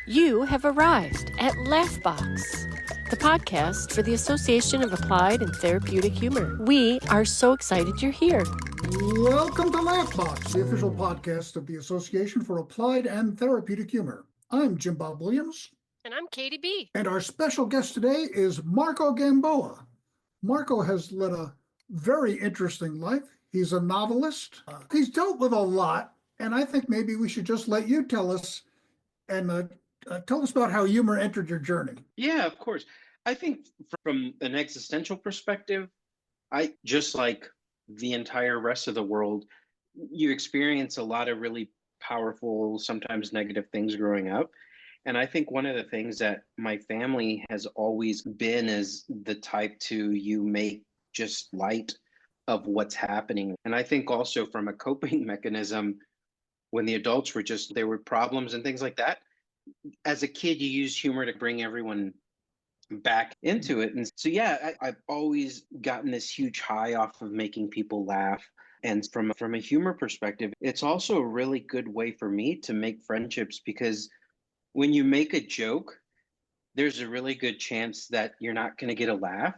You have arrived at Laughbox, the podcast for the Association of Applied and Therapeutic Humor. We are so excited you're here. Welcome to Laughbox, the official podcast of the Association for Applied and Therapeutic Humor. I'm Jim Bob Williams. And I'm Katie B. And our special guest today is Marco Gamboa. Marco has led a very interesting life. He's a novelist. He's dealt with a lot, and I think maybe we should just let you tell us and tell us about how humor entered your journey. Yeah, of course. I think from an existential perspective, I just like the entire rest of the world, you experience a lot of really powerful, sometimes negative things growing up. And I think one of the things that my family has always been is the type to you make just light of what's happening. And I think also from a coping mechanism, when the adults were there were problems and things like that. As a kid, you use humor to bring everyone back into it. And so, yeah, I've always gotten this huge high off of making people laugh. And from a humor perspective, it's also a really good way for me to make friendships, because when you make a joke, there's a really good chance that you're not going to get a laugh.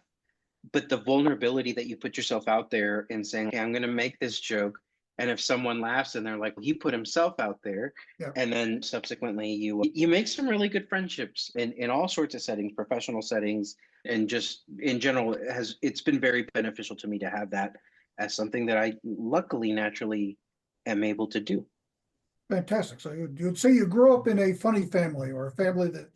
But the vulnerability that you put yourself out there and saying, hey, I'm going to make this joke. And if someone laughs and they're like, he put himself out there, and then subsequently you make some really good friendships in all sorts of settings, professional settings, and just in general, it's been very beneficial to me to have that as something that I luckily naturally am able to do. Fantastic. So you'd say you grew up in a funny family, or a family that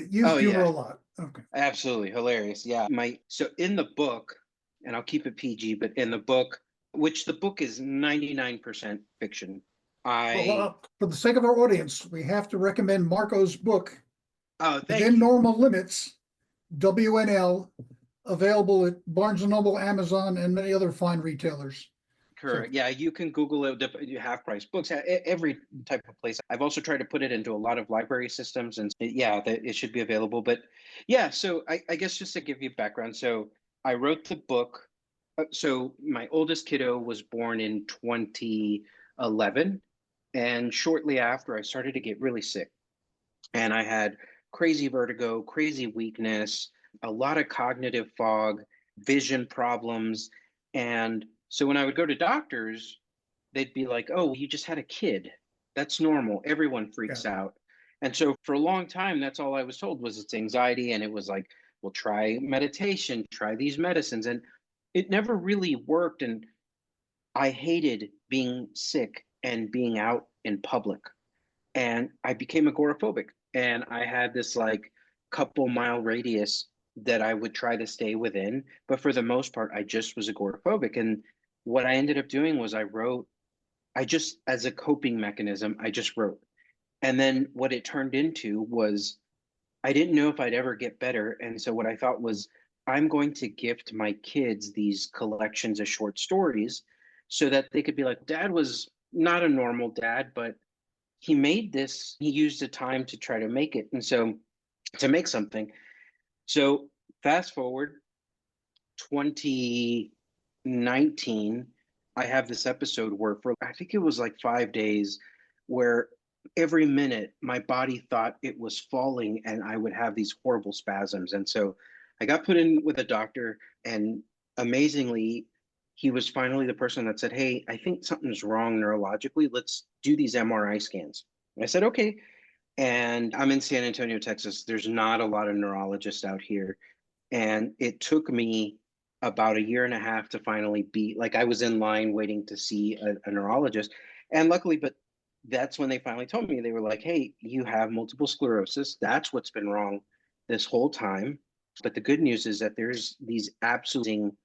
used humor a lot. Okay. Absolutely. Hilarious. Yeah. So in the book, and I'll keep it PG, but in the book, which the book is 99% fiction. For the sake of our audience, we have to recommend Marco's book, Within Normal Limits, WNL, available at Barnes & Noble, Amazon, and many other fine retailers. Correct. Yeah, you can Google it, half-price books, every type of place. I've also tried to put it into a lot of library systems, and it should be available. But yeah, so I guess just to give you background, so I wrote the book. So my oldest kiddo was born in 2011, and shortly after I started to get really sick, and I had crazy vertigo, crazy weakness, a lot of cognitive fog, vision problems. And so when I would go to doctors, they'd be like, oh, you just had a kid. That's normal. Everyone freaks out. And so for a long time, that's all I was told was it's anxiety. And it was like, well, try meditation, try these medicines. And it never really worked. And I hated being sick and being out in public. And I became agoraphobic. And I had this like couple mile radius that I would try to stay within. But for the most part, I just was agoraphobic. And what I ended up doing was as a coping mechanism, I just wrote. And then what it turned into was I didn't know if I'd ever get better. And so what I thought was, I'm going to gift my kids these collections of short stories so that they could be like, Dad was not a normal dad, but he used the time to try to make it. And so to make something. So fast forward 2019, I have this episode where I think it was like 5 days, where every minute my body thought it was falling and I would have these horrible spasms. And so I got put in with a doctor, and amazingly, he was finally the person that said, hey, I think something's wrong neurologically. Let's do these MRI scans. And I said, okay. And I'm in San Antonio, Texas. There's not a lot of neurologists out here. And it took me about a year and a half to finally I was in line waiting to see a neurologist. And luckily, but that's when they finally told me, they were like, hey, you have multiple sclerosis. That's what's been wrong this whole time. But the good news is that there's these absolute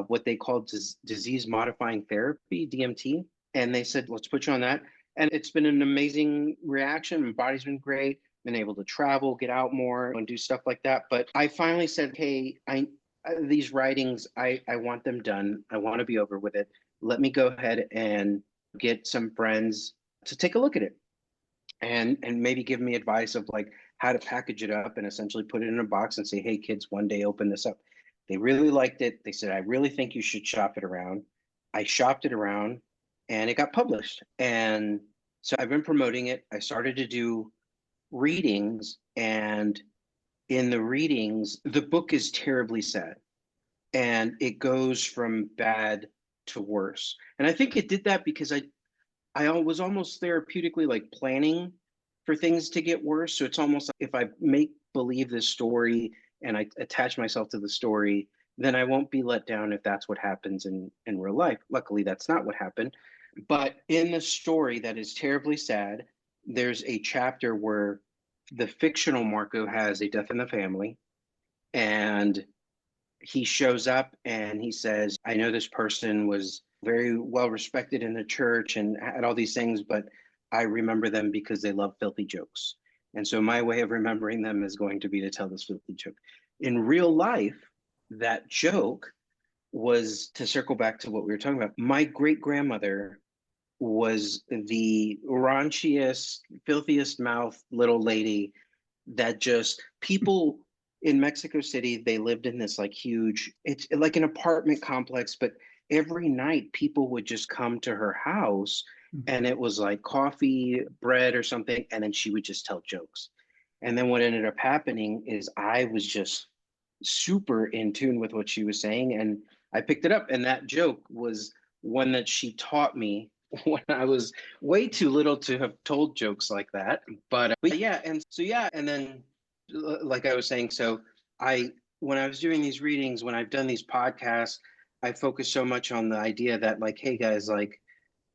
what they call disease modifying therapy, DMT. And they said, let's put you on that. And it's been an amazing reaction. My body's been great, been able to travel, get out more and do stuff like that. But I finally said, hey, these writings, I want them done. I want to be over with it. Let me go ahead and get some friends to take a look at it and maybe give me advice of like how to package it up and essentially put it in a box and say, hey, kids, one day open this up. They really liked it. They said, I really think you should shop it around. I shopped it around and it got published. And so I've been promoting it. I started to do readings, and in the readings, the book is terribly sad, and it goes from bad to worse. And I think it did that because I was almost therapeutically like planning for things to get worse. So it's almost like if I make believe this story and I attach myself to the story, then I won't be let down if that's what happens in real life. Luckily, that's not what happened. But in the story that is terribly sad, there's a chapter where the fictional Marco has a death in the family, and he shows up and he says, I know this person was very well respected in the church and had all these things, but I remember them because they love filthy jokes. And so my way of remembering them is going to be to tell this filthy joke. In real life, that joke was, to circle back to what we were talking about, my great grandmother was the raunchiest, filthiest mouth little lady that just people in Mexico City, they lived in this like huge, it's like an apartment complex, but every night people would just come to her house and it was like coffee, bread or something, and then she would just tell jokes. And then what ended up happening is I was just super in tune with what she was saying, and I picked it up, and that joke was one that she taught me when I was way too little to have told jokes like that. But yeah, and then like I was saying, so I when I was doing these readings, when I've done these podcasts, I focus so much on the idea that like, hey guys, like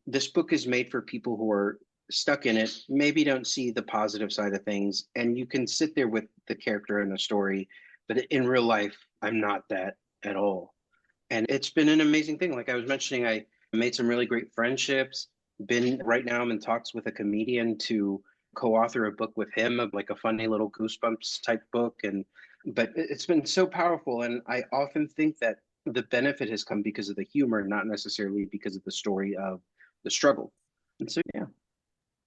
this book is made for people who are stuck in it, maybe don't see the positive side of things, and you can sit there with the character in the story, but in real life, I'm not that at all. And it's been an amazing thing. Like I was mentioning, I made some really great friendships. Been right now, I'm in talks with a comedian to co-author a book with him of like a funny little Goosebumps type book. And but it's been so powerful. And I often think that the benefit has come because of the humor, not necessarily because of the story of the struggle. And so yeah.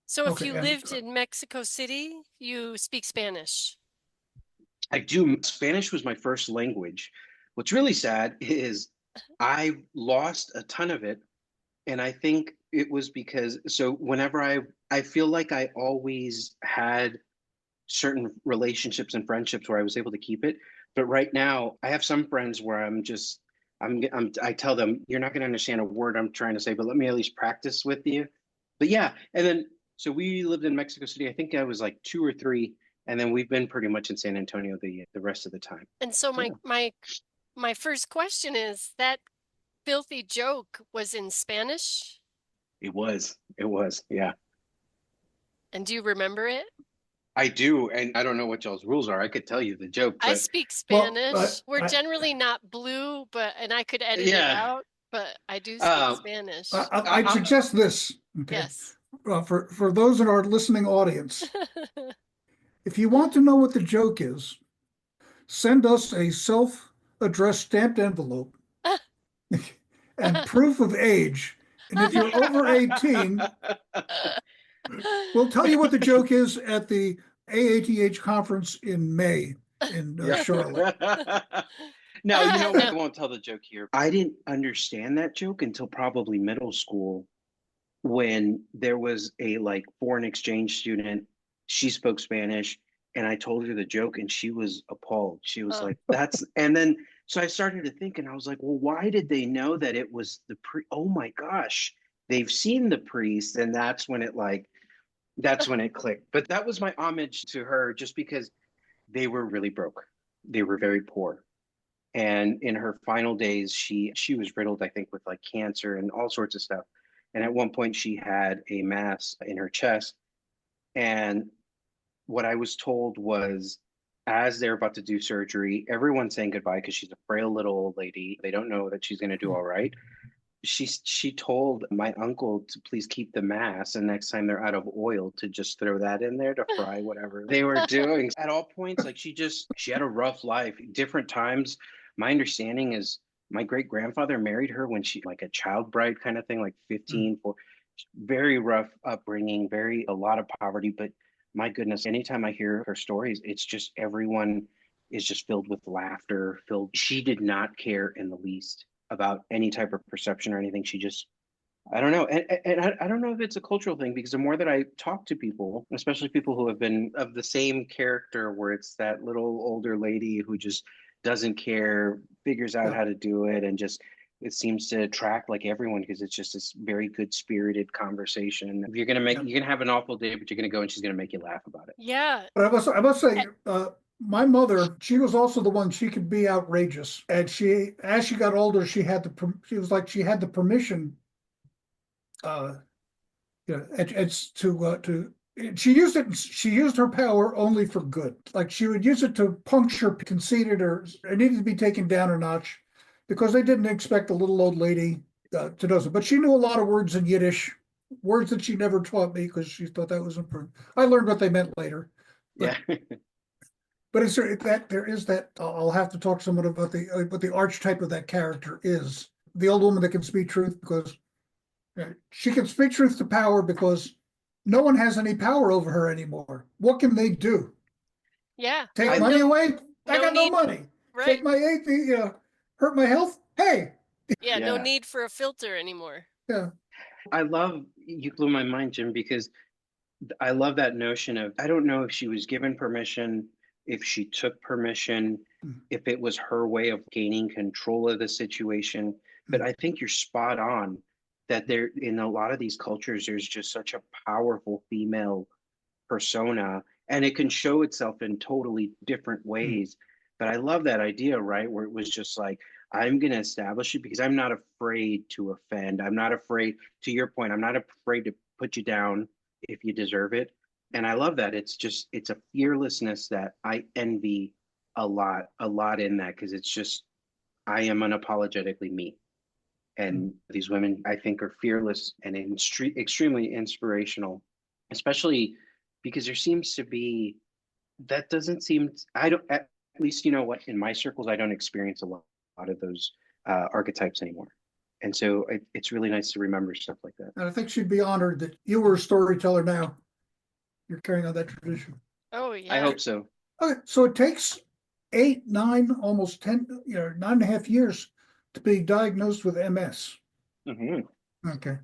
So if Okay, you and lived in Mexico City, you speak Spanish. I do. Spanish was my first language. What's really sad is I lost a ton of it. And I think it was because, so whenever I feel like I always had certain relationships and friendships where I was able to keep it. But right now, I have some friends where I tell them, you're not going to understand a word I'm trying to say, but let me at least practice with you. But yeah, and then, so we lived in Mexico City. I think I was like 2 or 3, and then we've been pretty much in San Antonio the rest of the time. And so Yeah. my first question is, that filthy joke was in Spanish? It was, yeah. And do you remember it? I do, and I don't know what y'all's rules are. I could tell you the joke, I but speak well, Spanish. We're generally not blue, and I could edit it yeah. out, but I do speak Um, Spanish. I'd I'm suggest this, okay, Yes. for those in our listening audience, if you want to know what the joke is, send us a self-addressed stamped envelope and proof of age. And if you're over 18, we'll tell you what the joke is at the AATH conference in May in yeah. Charlotte. No, you know what? I won't tell the joke here. I didn't understand that joke until probably middle school when there was a like foreign exchange student. She spoke Spanish, and I told her the joke, and she was appalled. She was like, "That's," and then so I started to think, and I was like, "Well, why did they know that it was the priest? Oh my gosh, they've seen the priest," and that's when it clicked. But that was my homage to her, just because they were really broke. They were very poor. And in her final days, she was riddled, I think, with like cancer and all sorts of stuff. And at one point, she had a mass in her chest. And what I was told was, as they're about to do surgery, everyone's saying goodbye because she's a frail little old lady. They don't know that she's going to do all right. She told my uncle to please keep the mass, and next time they're out of oil to just throw that in there to fry whatever they were doing. At all points, like she had a rough life. Different times. My understanding is my great grandfather married her when she like a child bride kind of thing, like 15, for very rough upbringing, a lot of poverty. But my goodness, anytime I hear her stories, it's just everyone is just filled with laughter. She did not care in the least about any type of perception or anything. She just I don't know. And I don't know if it's a cultural thing because the more that I talk to people, especially people who have been of the same character, where it's that little older lady who just doesn't care, figures out Yeah, how to do it, and just it seems to attract like everyone because it's just this very good spirited conversation. If you're gonna make, yeah. you're gonna have an awful day, but you're gonna go and she's gonna make you laugh about it. Yeah. But I must say, Eh, my mother, she was also the one. She could be outrageous, and as she got older, she was like she had the permission. Uh, it's to she used it. She used her power only for good. Like she would use it to puncture conceited or it needed to be taken down a notch because they didn't expect a little old lady to know it. But she knew a lot of words in Yiddish, words that she never taught me because she thought that was important. I learned what they meant later, Yeah. but is there that there is that I'll have to talk to someone about what the archetype of that character is. The old woman that can speak truth because she can speak truth to power because no one has any power over her anymore. What can they do? yeah. Take I money No, away? I no got no need. money. Right. Take my aid, hurt my health? Hey, Yeah. No yeah. need for a filter anymore. yeah, I love you blew my mind, Jim, because I love that notion of I don't know if she was given permission, if she took permission, if it was her way of gaining control of the situation. But I think you're spot on that there in a lot of these cultures, there's just such a powerful female persona, and it can show itself in totally different ways. But I love that idea, right? Where it was just like, I'm going to establish it because I'm not afraid to offend. I'm not afraid, to your point, I'm not afraid to put you down if you deserve it. And I love that. It's just, it's a fearlessness that I envy a lot in that because it's just, I am unapologetically me. And these women, I think, are fearless and extremely inspirational, especially because there seems to be that doesn't seem, I don't, at least, you know what, in my circles, I don't experience lot of those archetypes anymore. And so it's really nice to remember stuff like that. and I think she'd be honored that you were a storyteller now. You're carrying on that tradition. Oh I yeah. hope so. Okay, so it takes 8, 9, almost 10, 9.5 years to be diagnosed with MS. Hmm. Okay.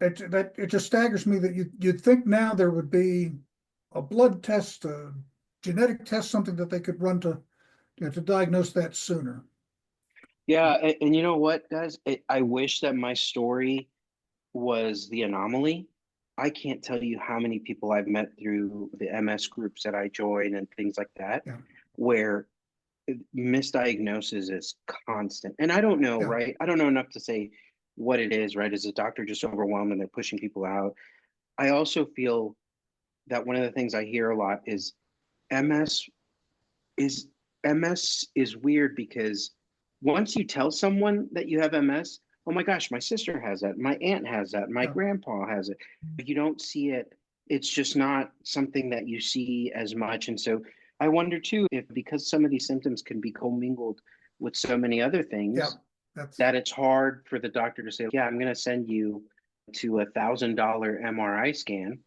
It just staggers me that you'd think now there would be a blood test, a genetic test, something that they could run to diagnose that sooner. Yeah. And you know what, guys? I wish that my story was the anomaly. I can't tell you how many people I've met through the MS groups that I join and things like that, Yeah, where misdiagnosis is constant. And I don't know, yeah, right? I don't know enough to say what it is, right? Is the doctor just overwhelmed and they're pushing people out? I also feel that one of the things I hear a lot is MS is MS is weird because once you tell someone that you have MS, oh my gosh, my sister has that, my aunt has that, my yeah. grandpa has it. But you don't see it. It's just not something that you see as much. And so I wonder too if because some of these symptoms can be commingled with so many other Yeah, things that's that it's hard for the doctor to say, yeah, I'm going to send you to $1,000 MRI scan.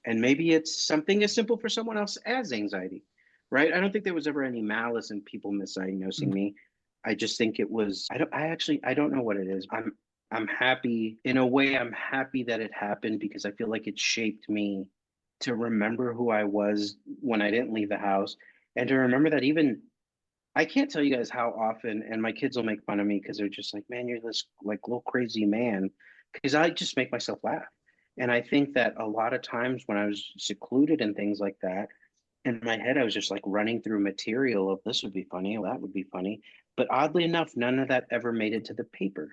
And maybe it's something as simple for someone else as anxiety, right? I don't think there was ever any malice in people misdiagnosing mm, me. I just think it was, I don't know what it is. I'm happy in a way. I'm happy that it happened because I feel like it shaped me to remember who I was when I didn't leave the house and to remember that even I can't tell you guys how often, and my kids will make fun of me because they're just like, man, you're this like little crazy man. Because I just make myself laugh. And I think that a lot of times when I was secluded and things like that, in my head, I was just like running through material of this would be funny, that would be funny. But oddly enough, none of that ever made it to the paper.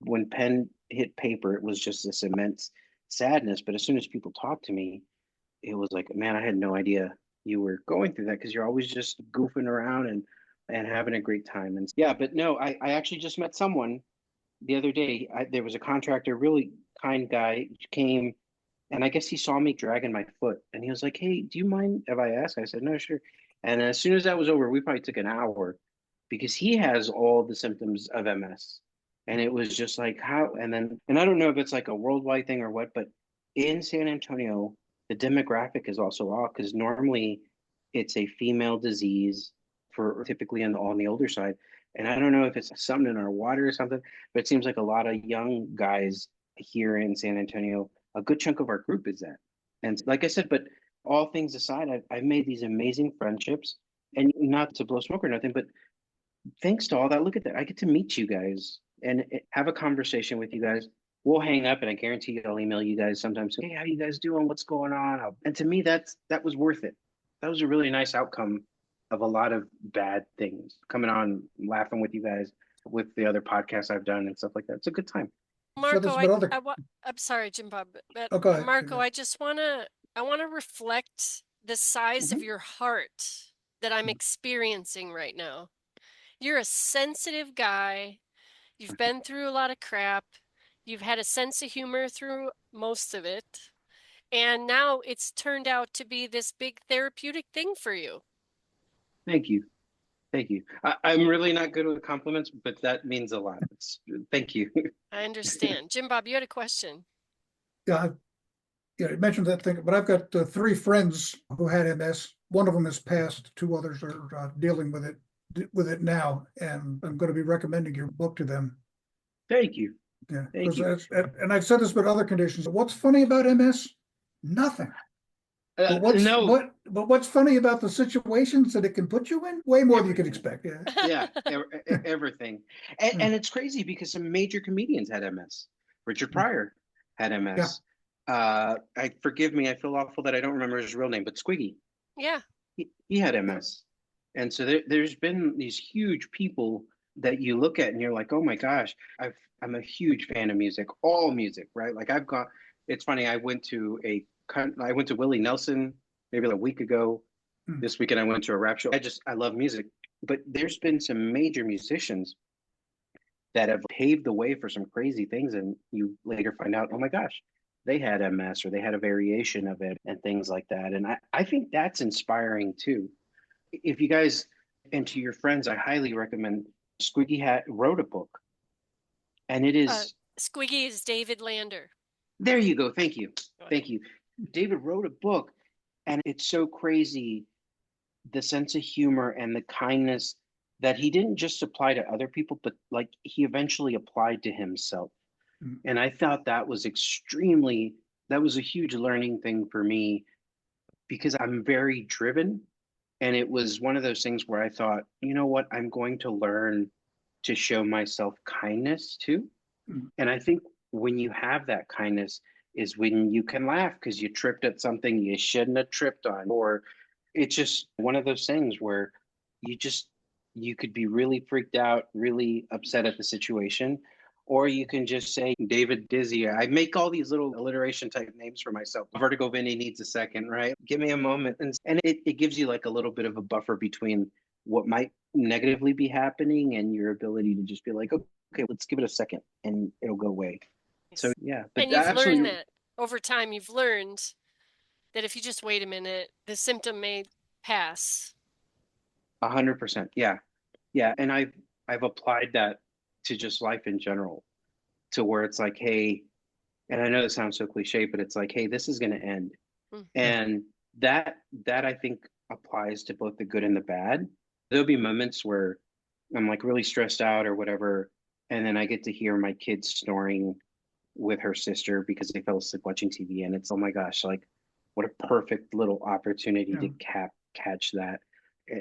When pen hit paper, it was just this immense sadness. But as soon as people talked to me, it was like, man, I had no idea you were going through that because you're always just goofing around and having a great time. And yeah, but no, I actually just met someone the other day. There was a contractor, really kind guy, came and I guess he saw me dragging my foot and he was like, hey, do you mind if I ask? I said, no, sure. And as soon as that was over, we probably took an hour because he has all the symptoms of MS. And it was just like, how? And I don't know if it's like a worldwide thing or what, but in San Antonio, the demographic is also off because normally it's a female disease for typically on the older side. And I don't know if it's something in our water or something, but it seems like a lot of young guys here in San Antonio, a good chunk of our group is that. And like I said, but all things aside, I've made these amazing friendships, and not to blow smoke or nothing, but thanks to all that, look at that. I get to meet you guys and have a conversation with you guys. We'll hang up, and I guarantee you I'll email you guys sometimes. Hey, how you guys doing? What's going on? And to me, that was worth it. That was a really nice outcome of a lot of bad things. Coming on, laughing with you guys, with the other podcasts I've done and stuff like that. It's a good time. So Marco, there's been other. I'm sorry, Jim Bob, but Oh, go ahead. Marco, I want to reflect the size of Mhm. your heart that I'm experiencing right now. You're a sensitive guy. You've been through a lot of crap. You've had a sense of humor through most of it. And now it's turned out to be this big therapeutic thing for you. Thank you. Thank you. I'm really not good with compliments, but that means a lot. Thank you. I understand. Jim Bob, you had a question. Yeah, yeah, you mentioned that thing, but I've got 3 friends who had MS. One of them has passed. 2 others are dealing with it now, and I'm going to be recommending your book to them. Thank you. Yeah, Thank you. and I've said this about other conditions. What's funny about MS? Nothing. But No, what's funny about the situations that it can put you in? Way more than you can expect. Yeah. yeah, everything. And it's crazy because some major comedians had MS. Richard Pryor had Yeah. MS. I forgive me, I feel awful that I don't remember his real name, but Squiggy, Yeah. he had MS. And so there's been these huge people that you look at and you're like, oh my gosh, I'm a huge fan of music, all music, right? Like it's funny, I went to Willie Nelson maybe like a week ago. Mm. This weekend I went to a rap show. I love music, but there's been some major musicians that have paved the way for some crazy things, and you later find out, oh my gosh, they had MS or they had a variation of it and things like that. And I think that's inspiring too. If you guys, and to your friends, I highly recommend. Wrote a book, and it is. Squiggy is David Lander. There you go. Thank you. Thank you. David wrote a book, and it's so crazy, the sense of humor and the kindness that he didn't just apply to other people, but like he eventually applied to himself. Mm. And I thought that was that was a huge learning thing for me because I'm very driven. And it was one of those things where I thought, you know what, I'm going to learn to show myself kindness too. Mm. And I think when you have that kindness is when you can laugh because you tripped at something you shouldn't have tripped on, or it's just one of those things where you could be really freaked out, really upset at the situation, or you can just say David Dizzy. I make all these little alliteration type names for myself. Vertigo Vinny needs a second, right? Give me a moment. And it gives you like a little bit of a buffer between what might negatively be happening and your ability to just be like, okay, let's give it a second and it'll go away. So yeah, but And you've absolutely, learned that over time, you've learned that if you just wait a minute, the symptom may pass. 100%. Yeah. Yeah. And I've applied that to just life in general, to where it's like, hey, and I know this sounds so cliche, but it's like, hey, this is going to end. Mm. And that I think applies to both the good and the bad. There'll be moments where I'm like really stressed out or whatever, and then I get to hear my kid snoring with her sister because they fell asleep watching TV, and it's, oh my gosh, like what a perfect little opportunity Yeah. to catch that,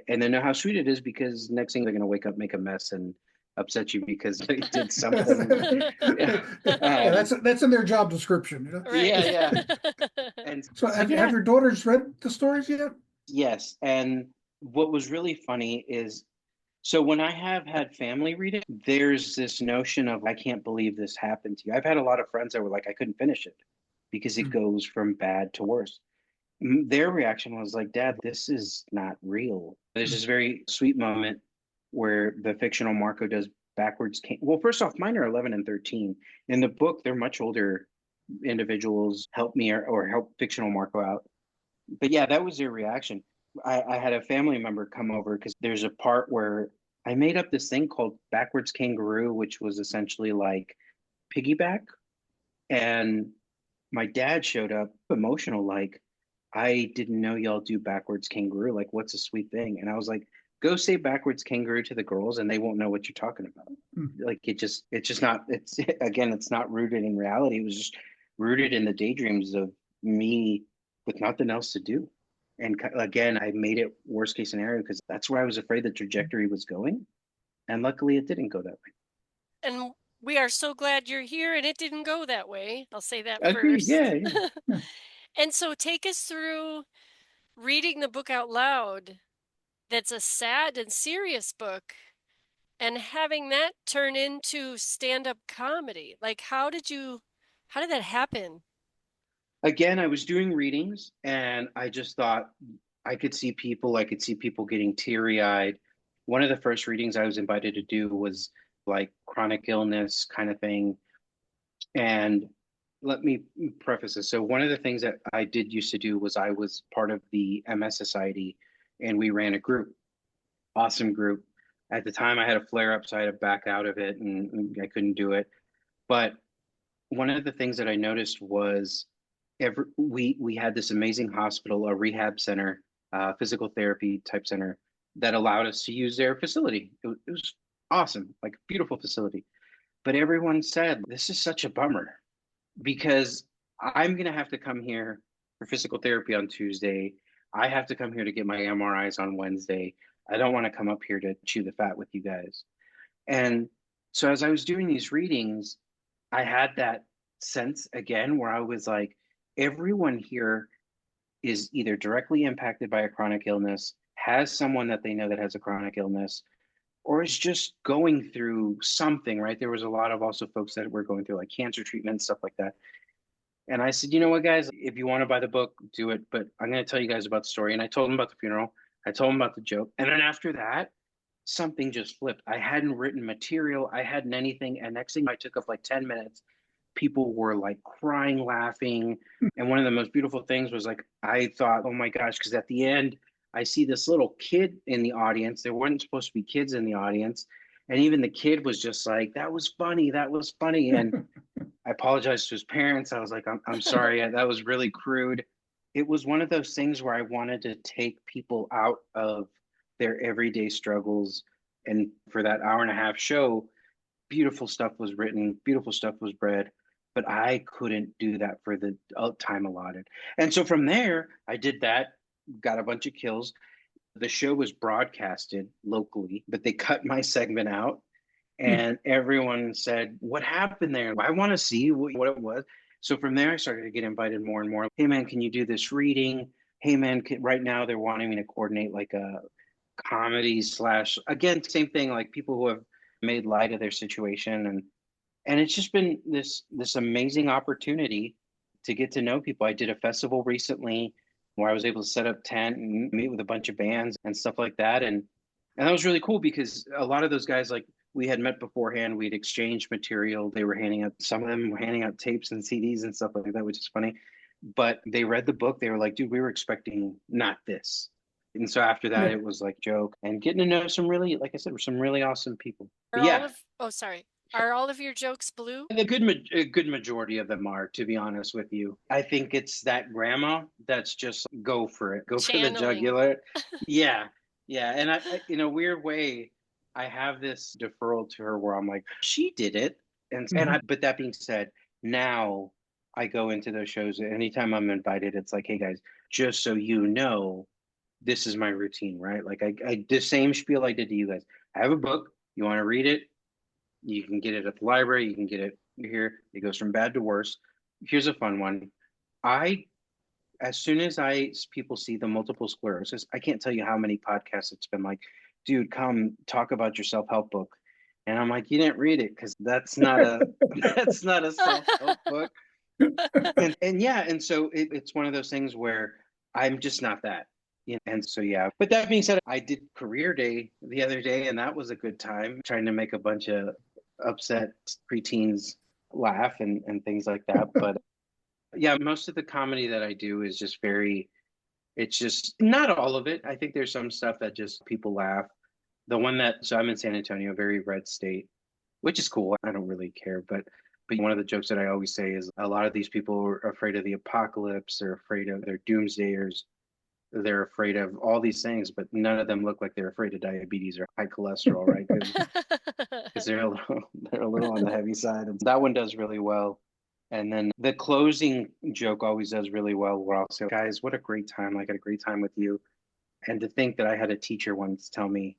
and then know how sweet it is because next thing they're going to wake up, make a mess, and upset you because they did something. Yeah, that's in their job description. Right. Yeah. And So have your daughters read the stories yet? yes. And what was really funny is, so when I have had family read it, there's this notion of, I can't believe this happened to you. I've had a lot of friends that were like, I couldn't finish it because it goes from bad to worse. Their reaction was like, Dad, this is not real. There's this very sweet moment where the fictional Marco does backwards. Well, first off, mine are 11 and 13. In the book, they're much older individuals help me or help fictional Marco out. But yeah, that was their reaction. I had a family member come over because there's a part where I made up this thing called backwards kangaroo, which was essentially like piggyback. And my dad showed up emotional, like, I didn't know y'all do backwards kangaroo. Like, what's a sweet thing? And I was like, Go say backwards kangaroo to the girls and they won't know what you're talking about. Mm. Like it's just not, it's again, it's not rooted in reality. It was just rooted in the daydreams of me with nothing else to do. And again, I made it worst case scenario because that's where I was afraid the trajectory was going. And luckily it didn't go that way. And we are so glad you're here and it didn't go that way. I'll say that Agreed. first. Yeah, yeah. Yeah. And so take us through reading the book out loud. That's a sad and serious book. And having that turn into stand-up comedy. Like how did that happen? Again, I was doing readings and I just thought I could see people getting teary-eyed. One of the first readings I was invited to do was like chronic illness kind of thing. And let me preface this. So one of the things that I did used to do was I was part of the MS Society and we ran a group, awesome group. At the time I had a flare up, so I had to back out of it and I couldn't do it. But one of the things that I noticed was we had this amazing hospital, a rehab center, physical therapy type center that allowed us to use their facility. It was awesome, like beautiful facility. But everyone said this is such a bummer because I'm gonna have to come here for physical therapy on Tuesday. I have to come here to get my MRIs on Wednesday. I don't want to come up here to chew the fat with you guys. And so as I was doing these readings, I had that sense again where I was like, everyone here is either directly impacted by a chronic illness, has someone that they know that has a chronic illness, or is just going through something, right? There was a lot of also folks that were going through like cancer treatment, stuff like that. And I said, you know what, guys, if you want to buy the book, do it. But I'm going to tell you guys about the story. And I told them about the funeral. I told them about the joke. And then after that, something just flipped. I hadn't written material. I hadn't anything. And next thing I took up like 10 minutes. People were like crying, laughing. And one of the most beautiful things was like, I thought, oh my gosh, because at the end, I see this little kid in the audience. There weren't supposed to be kids in the audience. And even the kid was just like, that was funny. That was funny. And I apologized to his parents. I was like, I'm sorry. That was really crude. It was one of those things where I wanted to take people out of their everyday struggles. And for that hour and a half show, beautiful stuff was written, beautiful stuff was read, but I couldn't do that for the time allotted. And so from there, I did that, got a bunch of kills. The show was broadcasted locally, but they cut my segment out. Mm. And everyone said, what happened there? I want to see what it was. So from there, I started to get invited more and more. Hey, man, can you do this reading? Hey, man, right now they're wanting me to coordinate like a comedy slash, again, same thing, like people who have made light of their situation. And it's just been this amazing opportunity to get to know people. I did a festival recently where I was able to set up tent and meet with a bunch of bands and stuff like that. And that was really cool because a lot of those guys, like we had met beforehand, we'd exchanged material. They were handing out, some of them were handing out tapes and CDs and stuff like that, which is funny. But they read the book. They were like, dude, we were expecting not this. And so after that, Yeah. it was like joke and getting to know some really, like I said, some really awesome people. Are But all yeah, of oh sorry. Are all of your jokes blue? a good majority of them are, to be honest with you. I think it's that grandma that's just go for it, go for the Channeling. jugular. Yeah, yeah. And in a weird way, I have this deferral to her where I'm like, she did it, and Mhm. I. But that being said, now I go into those shows. Anytime I'm invited, it's like, hey guys, just so you know, this is my routine, right? Like I the same spiel I did to you guys. I have a book. You want to read it? You can get it at the library. You can get it here. It goes from bad to worse. Here's a fun one. I, as soon as people see the multiple sclerosis, I can't tell you how many podcasts it's been like, dude, come talk about your self-help book. And I'm like, you didn't read it because that's not a that's not a self-help book. And yeah, and so it's one of those things where I'm just not that. And so yeah. But that being said, I did career day the other day, and that was a good time trying to make a bunch of upset preteens laugh and things like that. But yeah, most of the comedy that I do is just very, it's just not all of it. I think there's some stuff that just people laugh. The one that, so I'm in San Antonio, very red state, which is cool. I don't really care. But one of the jokes that I always say is a lot of these people are afraid of the apocalypse. They're afraid of, they're doomsdayers. they're afraid of all these things, but none of them look like they're afraid of diabetes or high cholesterol, right? Because they're a little on the heavy side. And that one does really well. And then the closing joke always does really well, where I'll say, guys, what a great time. I had a great time with you. And to think that I had a teacher once tell me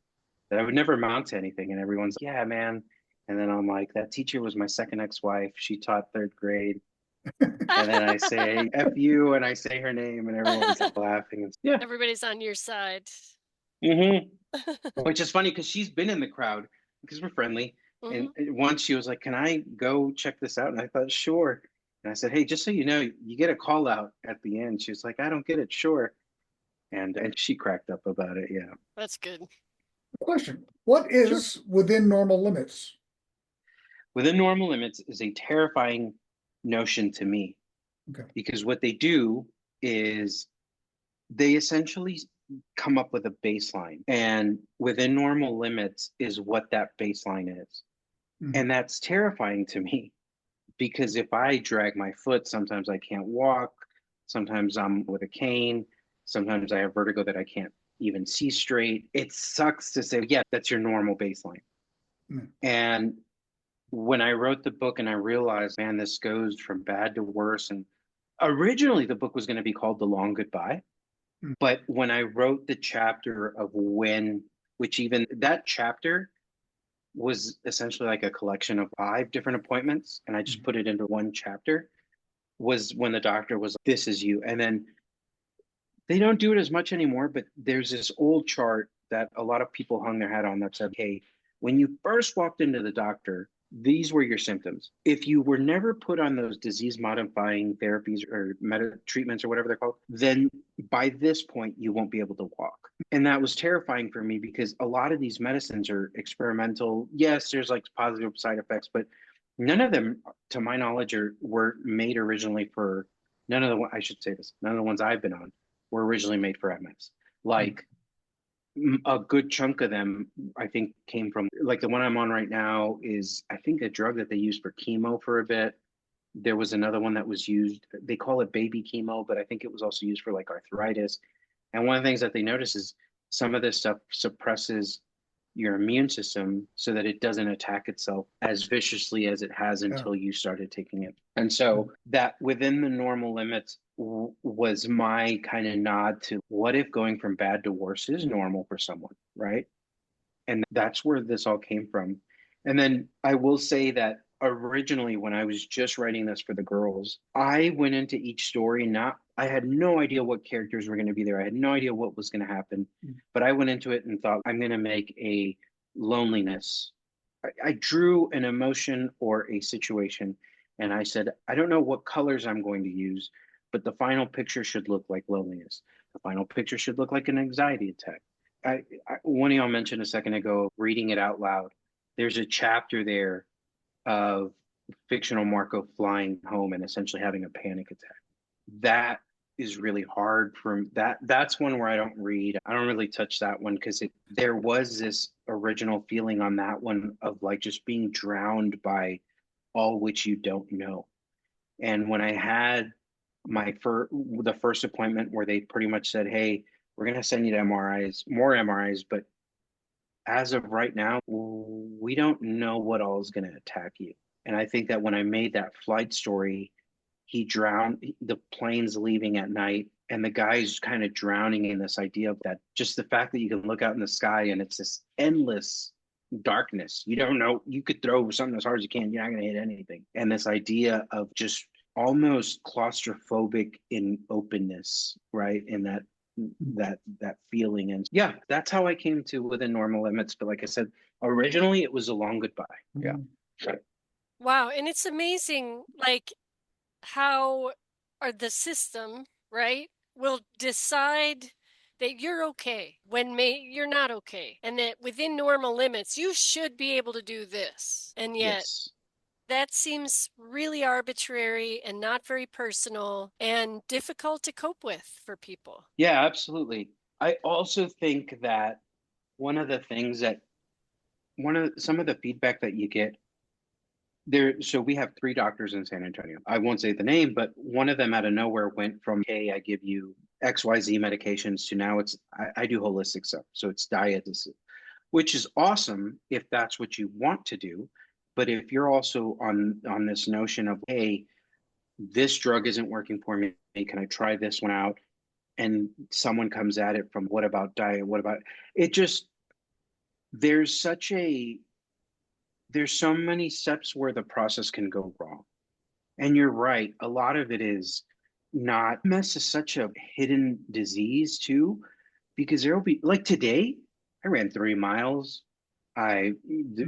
that I would never amount to anything. And everyone's like, yeah, man. And then I'm like, that teacher was my second ex-wife. She taught third grade. And then I say, F you, and I say her name, and everyone's laughing. And yeah. Everybody's on your side. Mm-hmm. Which is funny because she's been in the crowd because we're friendly. And once she was like, can I go check this out? And I thought, sure. And I said, hey, just so you know, you get a call out at the end. She was like, I don't get it. Sure. And she cracked up about it. Yeah. That's good. Question. What Sure. is within normal limits? Within normal limits is a terrifying notion to me. Okay. Because what they do is they essentially come up with a baseline. And within normal limits is what that baseline is. And that's terrifying to me because if I drag my foot, sometimes I can't walk. Sometimes I'm with a cane. Sometimes I have vertigo that I can't even see straight. It sucks to say, yeah, that's your normal baseline. And when I wrote the book and I realized, man, this goes from bad to worse. And originally the book was going to be called The Long Goodbye. But when I wrote the chapter of when, which even that chapter was essentially like a collection of 5 different appointments, and I just put it into one chapter, was when the doctor was like, this is you. And then they don't do it as much anymore, but there's this old chart that a lot of people hung their hat on that said, hey, when you first walked into the doctor, these were your symptoms. If you were never put on those disease modifying therapies or treatments or whatever they're called, then by this point, you won't be able to walk. And that was terrifying for me because a lot of these medicines are experimental. Yes, there's like positive side effects, but none of them, to my knowledge, were made originally for, none of the, I should say this, none of the ones I've been on were originally made for MS. Like a good chunk of them, I think, came from, like the one I'm on right now is, I think, a drug that they used for chemo for a bit. There was another one that was used, they call it baby chemo, but I think it was also used for like arthritis. And one of the things that they notice is some of this stuff suppresses your immune system so that it doesn't attack itself as viciously as it has until you started taking it. And so that within the normal limits was my kind of nod to what if going from bad to worse is normal for someone, right? And that's where this all came from. And then I will say that originally, when I was just writing this for the girls, I went into each story I had no idea what characters were going to be there. I had no idea what was going to happen, but I went into it and thought, I'm going to make a loneliness. I drew an emotion or a situation, and I said, I don't know what colors I'm going to use, but the final picture should look like loneliness. The final picture should look like an anxiety attack. One of y'all mentioned a second ago, reading it out loud. There's a chapter there of fictional Marco flying home and essentially having a panic attack. That is really hard for that. That's one where I don't read. I don't really touch that one because there was this original feeling on that one of like just being drowned by all which you don't know. And when I had the first appointment where they pretty much said, hey, we're going to send you to MRIs, more MRIs, but as of right now, we don't know what all is going to attack you. And I think that when I made that flight story, he drowned, the plane's leaving at night, and the guy's kind of drowning in this idea of that, just the fact that you can look out in the sky and it's this endless darkness. You don't know, you could throw something as hard as you can, you're not going to hit anything. And this idea of just almost claustrophobic in openness, right? And that feeling. And yeah, that's how I came to Within Normal Limits. But like I said, originally it was A Long Goodbye. Yeah. Wow, and it's amazing, like how the system, right, will decide that you're okay when you're not okay, and that within normal limits you should be able to do this, and yet Yes. that seems really arbitrary and not very personal and difficult to cope with for people. Yeah, absolutely. I also think that one of the things that some of the feedback that you get there, so we have 3 doctors in San Antonio. I won't say the name, but one of them out of nowhere went from, hey, I give you XYZ medications to now I do holistic stuff. So it's diet, which is awesome if that's what you want to do. But if you're also on this notion of, hey, this drug isn't working for me, can I try this one out? And someone comes at it from, what about diet? What about it? Just there's such a there's so many steps where the process can go wrong. And you're right, a lot of it is not. MS is such a hidden disease too, because there'll be like today, I ran 3 miles. Mm.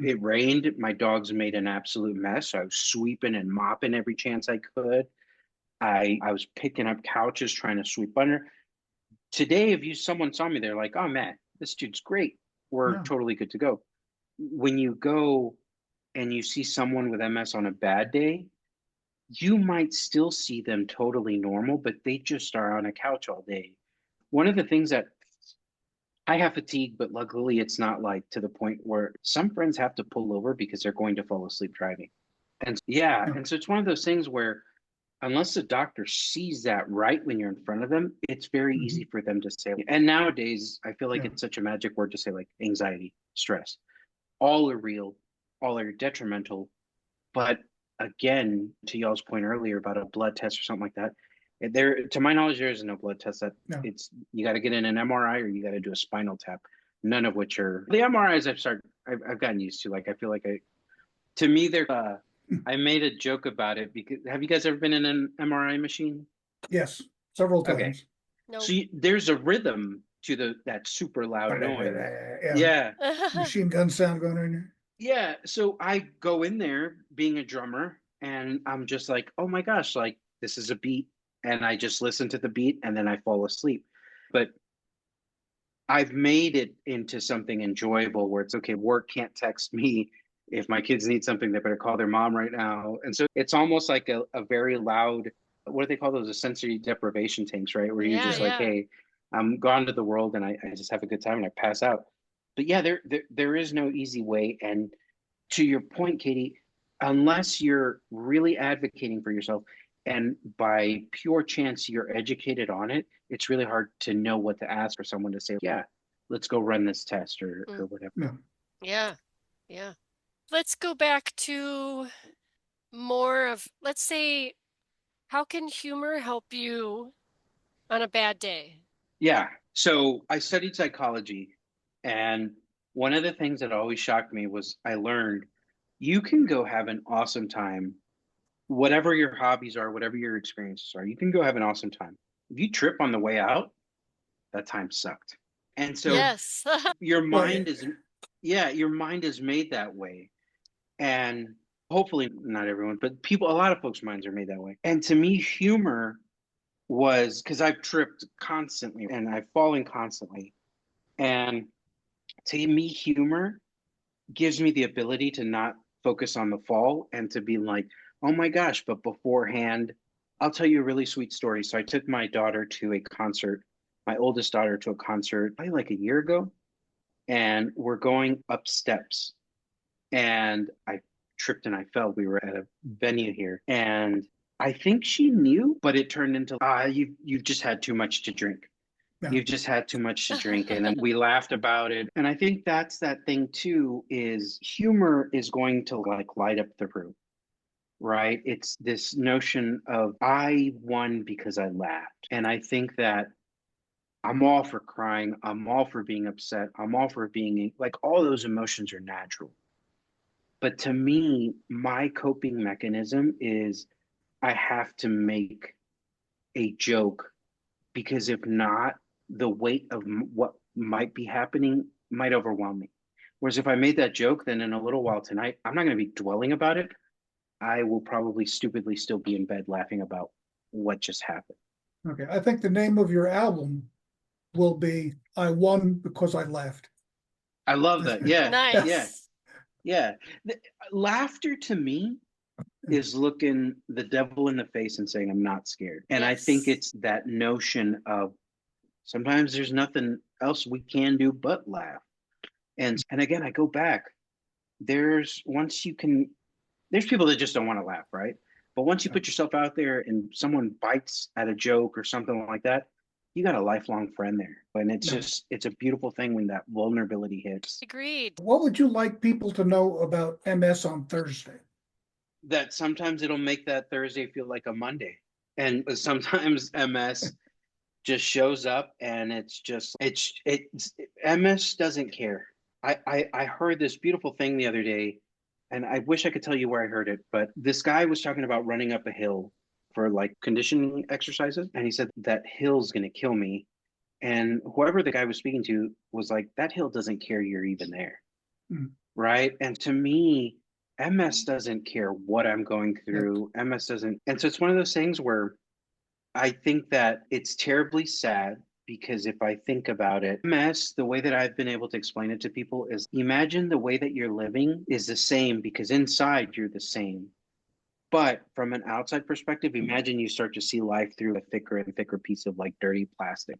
It rained. My dogs made an absolute mess. I was sweeping and mopping every chance I could. I was picking up couches, trying to sweep under. Today, if someone saw me, they're like, "Oh man, this dude's great. We're Yeah. totally good to go." When you go and you see someone with MS on a bad day, you might still see them totally normal, but they just are on a couch all day. One of the things that I have fatigue, but luckily it's not like to the point where some friends have to pull over because they're going to fall asleep driving. And yeah, Yeah. and so it's one of those things where unless the doctor sees that right when you're in front of them, it's very Mhm. easy for them to say. And nowadays, I feel like Yeah. it's such a magic word to say, like anxiety, stress. All are real, all are detrimental. But again, to y'all's point earlier about a blood test or something like that, there, to my knowledge, there is no blood test that Yeah. it's you got to get in an MRI or you got to do a spinal tap. None of which are the MRIs I've gotten used to. Like I feel like to me they're I made a joke about it because have you guys ever been in an MRI machine? Yes. Several Okay, times. Nope. so there's a rhythm to that super loud noise. Yeah. Yeah, Machine gun sound going in there. yeah. So I go in there being a drummer, and I'm just like, oh my gosh, like this is a beat, and I just listen to the beat, and then I fall asleep. But I've made it into something enjoyable where it's okay, work can't text me. If my kids need something, they better call their mom right now. And so it's almost like a very loud, what do they call those? A sensory deprivation tanks, right? Where you're Yeah, just like, yeah. hey, I'm gone to the world and I just have a good time and I pass out. But yeah, there is no easy way. And to your point, Katie, unless you're really advocating for yourself and by pure chance you're educated on it, it's really hard to know what to ask for someone to say, yeah, let's go run this test or Mm, whatever. Yeah. yeah, yeah. Let's go back to more of, let's say, how can humor help you on a bad day? Yeah. So I studied psychology, and one of the things that always shocked me was I learned you can go have an awesome time, whatever your hobbies are, whatever your experiences are, you can go have an awesome time. If you trip on the way out, that time sucked. And so Yes. your Well, mind is, yeah, your mind is made that way. And hopefully not everyone, but people, a lot of folks' minds are made that way. And to me, humor was because I've tripped constantly and I've fallen constantly. And to me, humor gives me the ability to not focus on the fall and to be like, oh my gosh, but beforehand, I'll tell you a really sweet story. So I took my daughter to a concert, my oldest daughter to a concert probably like a year ago, and we're going up steps. And I tripped and I fell. We were at a venue here, and I think she knew, but it turned into you've just had too much to drink. yeah. You've just had too much to drink. And then we laughed about it. And I think that's that thing too, is humor is going to like light up the room, right? It's this notion of I won because I laughed. And I think that I'm all for crying. I'm all for being upset. I'm all for being like all those emotions are natural. But to me, my coping mechanism is I have to make a joke because if not, the weight of what might be happening might overwhelm me. Whereas if I made that joke, then in a little while tonight, I'm not going to be dwelling about it. I will probably stupidly still be in bed laughing about what just happened. Okay. I think the name of your album will be I Won Because I Laughed. I love that. Yeah, Yeah. yeah, Nice. yeah. Laughter to me is looking the devil in the face and saying, I'm not scared. And I think Yes. it's that notion of sometimes there's nothing else we can do but laugh. And again, I go back. There's once you can there's people that just don't want to laugh, right? But once you Yeah. put yourself out there and someone bites at a joke or something like that, you got a lifelong friend there. And it's Yeah. just, it's a beautiful thing when that vulnerability hits. Agreed. What would you like people to know about MS on Thursday? That sometimes it'll make that Thursday feel like a Monday. And sometimes MS just shows up and it's MS doesn't care. I heard this beautiful thing the other day, and I wish I could tell you where I heard it, but this guy was talking about running up a hill for like conditioning exercises, and he said that hill's gonna kill me. And whoever the guy was speaking to was like, that hill doesn't care you're even there. Mm. Right. And to me, MS doesn't care what I'm going Yes. through. MS doesn't. And so it's one of those things where I think that it's terribly sad because if I think about it, MS, the way that I've been able to explain it to people is imagine the way that you're living is the same because inside you're the same. But from an outside perspective, imagine you start to see life through a thicker and thicker piece of like dirty plastic.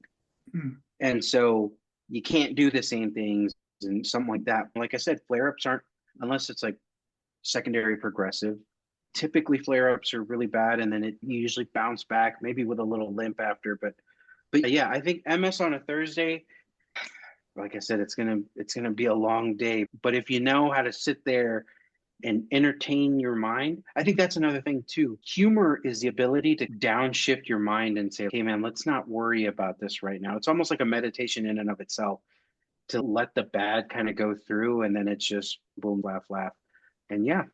Mm. And so you can't do the same things and something like that. Like I said, flare ups aren't, unless it's like secondary progressive. Typically, flare ups are really bad, and then it you usually bounce back, maybe with a little limp after. But yeah, I think MS on a Thursday, like I said, it's gonna be a long day. But if you know how to sit there and entertain your mind, I think that's another thing too. Humor is the ability to downshift your mind and say, okay, man, let's not worry about this right now. It's almost like a meditation in and of itself to let the bad kind of go through, and then it's just boom, laugh, laugh. And yeah,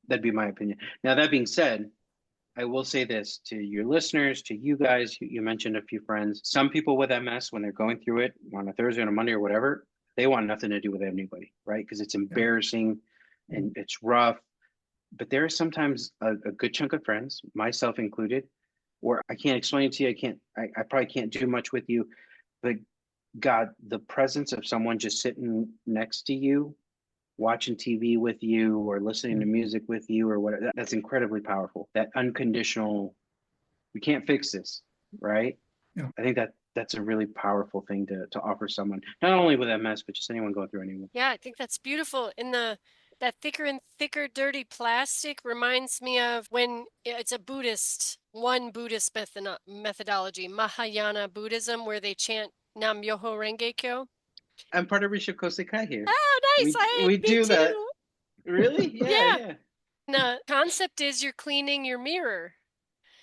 that'd be my opinion. Now, that being said, I will say this to your listeners, to you guys. You mentioned a few friends. Some people with MS, when they're going through it on a Thursday, on a Monday, or whatever, they want nothing to do with anybody, right? Because it's Yeah. embarrassing and it's rough. But there is sometimes a good chunk of friends, myself included, where I can't explain it to you. I probably can't do much with you. But God, the presence of someone just sitting next to you watching TV with you or listening to Mm. music with you or whatever. That's incredibly powerful. That unconditional, we can't fix this, right? Yeah. I think that's a really powerful thing to offer someone, not only with MS, but just anyone going through anything. Yeah, I think that's beautiful. In the that thicker and thicker dirty plastic reminds me of when it's a one Buddhist methodology, Mahayana Buddhism, where they chant Nam Myoho Renge Kyo. I'm part of Rishabh Kosekai here. Oh, nice. We Me do that. too. Really? Yeah, Yeah. yeah. The concept is you're cleaning your mirror.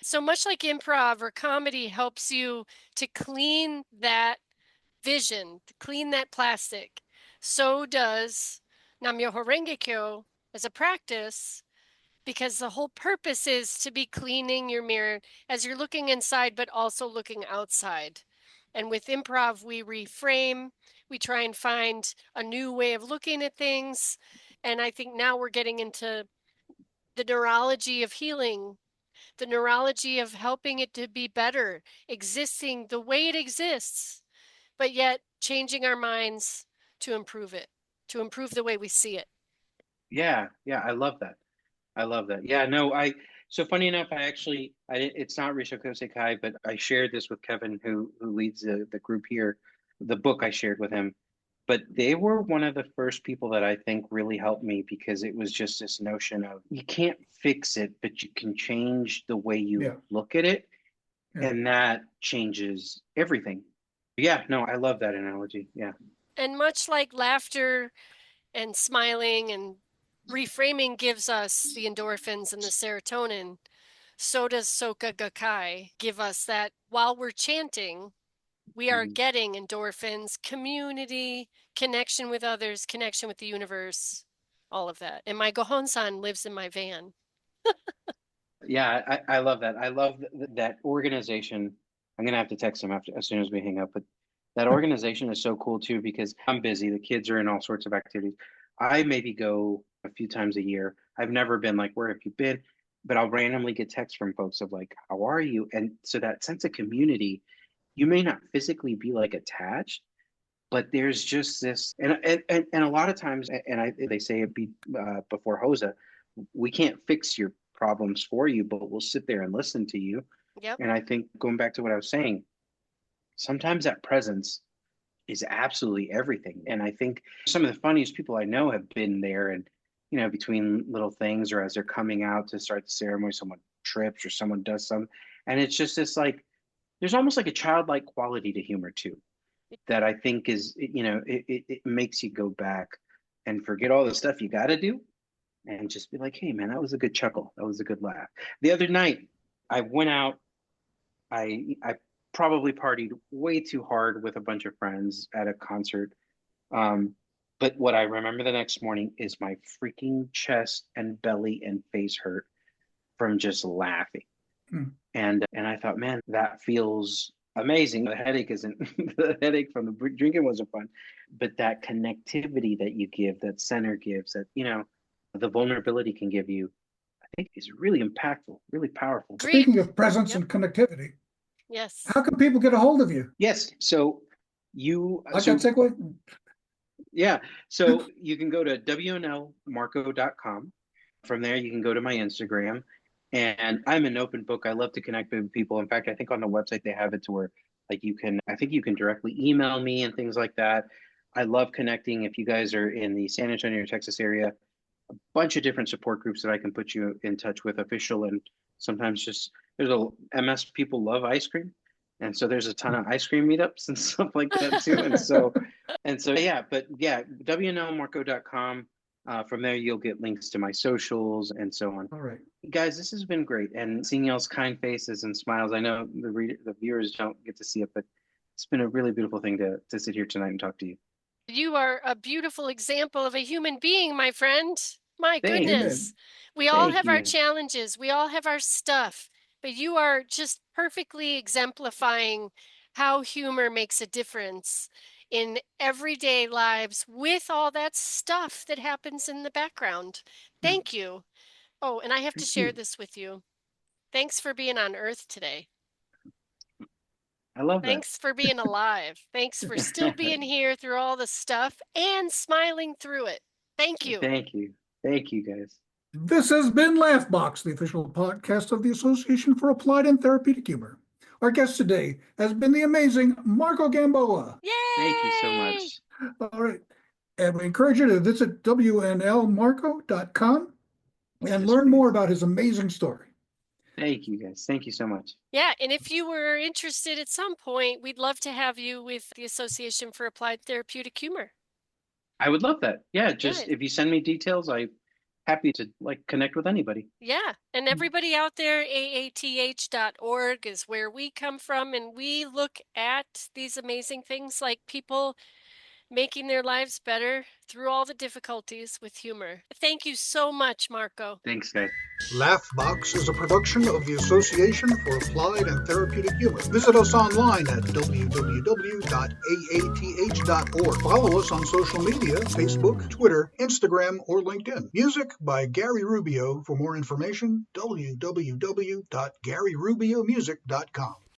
So much like improv or comedy helps you to clean that vision, to clean that plastic, so does Nam-myoho Renge Kyo as a practice, because the whole purpose is to be cleaning your mirror as you're looking inside, but also looking outside. And with improv, we reframe, we try and find a new way of looking at things. And I think now we're getting into the neurology of healing, the neurology of helping it to be better, existing the way it exists, but yet changing our minds to improve it, to improve the way we see it. Yeah, yeah. I love that. I love that. Yeah, no, so funny enough, it's not Rishabh Kosekai, but I shared this with Kevin, who leads the group here, the book I shared with him. But they were one of the first people that I think really helped me because it was just this notion of you can't fix it, but you can change the way you Yeah. look at it, Yeah. and that changes everything. Yeah, no, I love that analogy. Yeah. And much like laughter and smiling and reframing gives us the endorphins and the serotonin, so does Soka Gakkai give us that while we're chanting, we are Mhm. getting endorphins, community, connection with others, connection with the universe, all of that. And my Gohon-san lives in my van. Yeah, I love that. I love that organization. I'm gonna have to text him after as soon as we hang up, but that organization is so cool too because I'm busy. The kids are in all sorts of activities. I maybe go a few times a year. I've never been like, where have you been? But I'll randomly get texts from folks of like, how are you? And so that sense of community, you may not physically be like attached, but there's just this, and a lot of times, they say it be before Hosa, we can't fix your problems for you, but we'll sit there and listen to you. Yep. And I think going back to what I was saying, sometimes that presence is absolutely everything. And I think some of the funniest people I know have been there, and between little things or as they're coming out to start the ceremony, someone trips or someone does something, and it's just this like there's almost like a childlike quality to humor too, that I think is, it makes you go back and forget all the stuff you got to do and just be like, hey man, that was a good chuckle. That was a good laugh. The other night I went out, I probably partied way too hard with a bunch of friends at a concert. Um, but what I remember the next morning is my freaking chest and belly and face hurt from just laughing. Hmm. And I thought, man, that feels amazing. The headache isn't the headache from the drinking wasn't fun, but that connectivity that you give, that center gives, that the vulnerability can give you, I think is really impactful, really powerful. Agreed. Speaking of presence Yep. and connectivity, Yes. how can people get a hold of you? Yes. So you Like that segue? yeah. So you can go to wnlmarco.com. From there, you can go to my Instagram. And I'm an open book. I love to connect with people. In fact, I think on the website they have it to where like I think you can directly email me and things like that. I love connecting. If you guys are in the San Antonio, Texas area, a bunch of different support groups that I can put you in touch with, official and sometimes just there's a MS people love ice cream. And so there's a ton of ice cream meetups and stuff like that too. And so yeah, but yeah, wnlmarco.com. From there, you'll get links to my socials and so on. All right. Guys, this has been great. And seeing y'all's kind faces and smiles. I know the viewers don't get to see it, but it's been a really beautiful thing to sit here tonight and talk to you. You are a beautiful example of a human being, my friend. My Thanks. goodness. Amen. We all Thank have our you. challenges. We all have our stuff. But you are just perfectly exemplifying how humor makes a difference in everyday lives with all that stuff that happens in the background. Thank you. Oh, and I have to Thank share you. this with you. Thanks for being on Earth today. I love that. Thanks for being alive. Thanks for still being here through all the stuff and smiling through it. Thank you. Thank you. Thank you, guys. This has been Laughbox, the official podcast of the Association for Applied and Therapeutic Humor. Our guest today has been the amazing Marco Gamboa. Yay! Thank you so much. All right. And we encourage you to visit wnlmarco.com and Yes, learn please. more about his amazing story. Thank you, guys. Thank you so much. Yeah, and if you were interested at some point, we'd love to have you with the Association for Applied Therapeutic Humor. I would love that. Yeah, just Good. if you send me details, I'm happy to connect with anybody. Yeah, and everybody out there, aath.org is where we come from, and we look at these amazing things like people making their lives better through all the difficulties with humor. Thank you so much, Marco. Thanks, guys. Laughbox is a production of the Association for Applied and Therapeutic Humor. Visit us online at www.aath.org. Follow us on social media, Facebook, Twitter, Instagram, or LinkedIn. Music by Gary Rubio. For more information, www.garyrubiomusic.com.